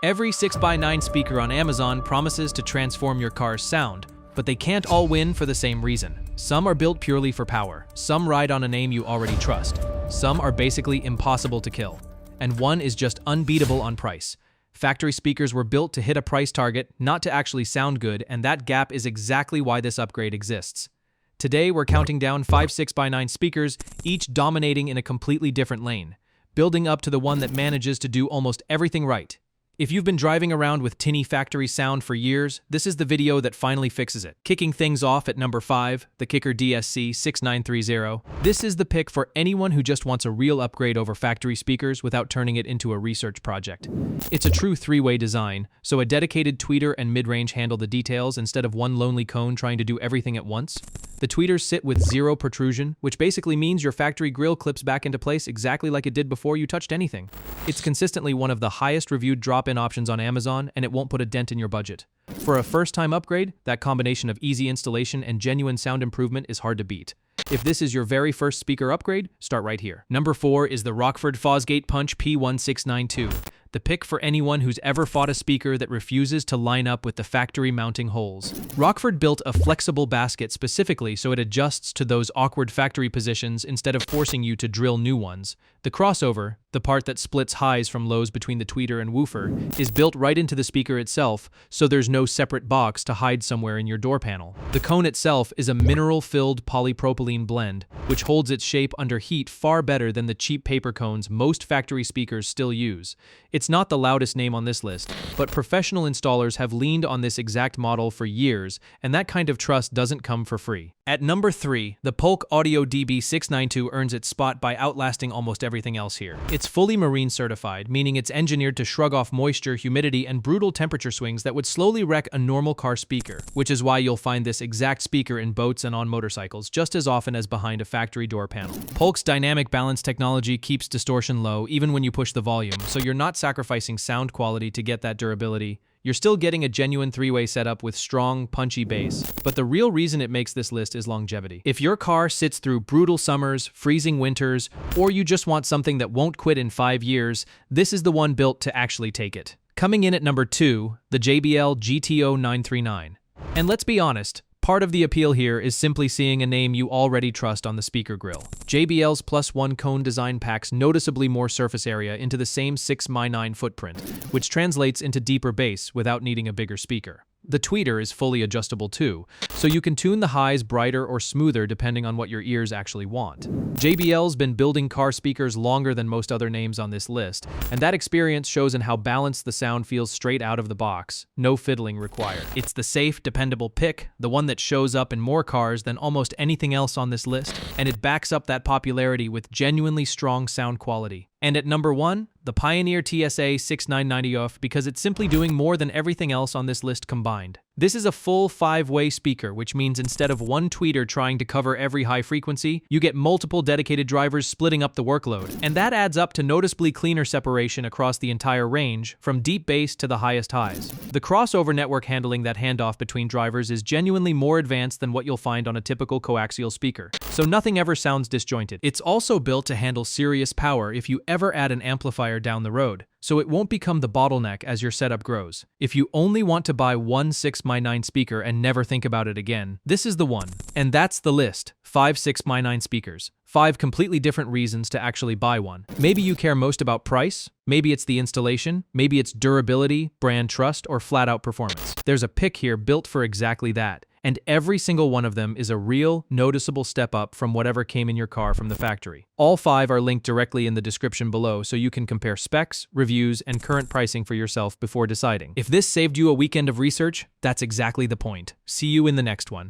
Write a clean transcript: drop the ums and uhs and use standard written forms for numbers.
Every 6x9 speaker on Amazon promises to transform your car's sound, but they can't all win for the same reason. Some are built purely for power, some ride on a name you already trust, some are basically impossible to kill, and one is just unbeatable on price. Factory speakers were built to hit a price target, not to actually sound good, and that gap is exactly why this upgrade exists. Today, we're counting down 5 6x9 speakers, each dominating in a completely different lane, building up to the one that manages to do almost everything right. If you've been driving around with tinny factory sound for years, this is the video that finally fixes it. Kicking things off at number 5, the Kicker DSC6930. This is the pick for anyone who just wants a real upgrade over factory speakers without turning it into a research project. It's a true three-way design, so a dedicated tweeter and mid-range handle the details instead of one lonely cone trying to do everything at once. The tweeters sit with zero protrusion, which basically means your factory grill clips back into place exactly like it did before you touched anything. It's consistently one of the highest reviewed drop-in options on Amazon, and it won't put a dent in your budget. For a first-time upgrade, that combination of easy installation and genuine sound improvement is hard to beat. If this is your very first speaker upgrade, start right here. Number 4 is the Rockford Fosgate Punch P1692. The pick for anyone who's ever fought a speaker that refuses to line up with the factory mounting holes. Rockford built a flexible basket specifically so it adjusts to those awkward factory positions instead of forcing you to drill new ones. The crossover, the part that splits highs from lows between the tweeter and woofer, is built right into the speaker itself, so there's no separate box to hide somewhere in your door panel. The cone itself is a mineral-filled polypropylene blend, which holds its shape under heat far better than the cheap paper cones most factory speakers still use. It's not the loudest name on this list, but professional installers have leaned on this exact model for years, and that kind of trust doesn't come for free. At number 3, the Polk Audio DB692 earns its spot by outlasting almost everything else here. It's fully marine certified, meaning it's engineered to shrug off moisture, humidity, and brutal temperature swings that would slowly wreck a normal car speaker, which is why you'll find this exact speaker in boats and on motorcycles just as often as behind a factory door panel. Polk's dynamic balance technology keeps distortion low even when you push the volume, so you're not sacrificing sound quality to get that durability. You're still getting a genuine three-way setup with strong, punchy bass. But the real reason it makes this list is longevity. If your car sits through brutal summers, freezing winters, or you just want something that won't quit in 5 years, this is the one built to actually take it. Coming in at number 2, the JBL GTO 939. And let's be honest, part of the appeal here is simply seeing a name you already trust on the speaker grill. JBL's +1 cone design packs noticeably more surface area into the same 6x9 footprint, which translates into deeper bass without needing a bigger speaker. The tweeter is fully adjustable too, so you can tune the highs brighter or smoother depending on what your ears actually want. JBL's been building car speakers longer than most other names on this list, and that experience shows in how balanced the sound feels straight out of the box, no fiddling required. It's the safe, dependable pick, the one that shows up in more cars than almost anything else on this list, and it backs up that popularity with genuinely strong sound quality. And at number 1, the Pioneer TSA 6990 because it's simply doing more than everything else on this list combined. This is a full 5-way speaker, which means instead of one tweeter trying to cover every high frequency, you get multiple dedicated drivers splitting up the workload. And that adds up to noticeably cleaner separation across the entire range, from deep bass to the highest highs. The crossover network handling that handoff between drivers is genuinely more advanced than what you'll find on a typical coaxial speaker, so nothing ever sounds disjointed. It's also built to handle serious power if you ever add an amplifier down the road, so it won't become the bottleneck as your setup grows. If you only want to buy one 6x9 speaker and never think about it again, this is the one. And that's the list. 5 6x9 speakers. 5 completely different reasons to actually buy one. Maybe you care most about price, maybe it's the installation, maybe it's durability, brand trust, or flat-out performance. There's a pick here built for exactly that. And every single one of them is a real, noticeable step up from whatever came in your car from the factory. All 5 are linked directly in the description below so you can compare specs, reviews, and current pricing for yourself before deciding. If this saved you a weekend of research, that's exactly the point. See you in the next one.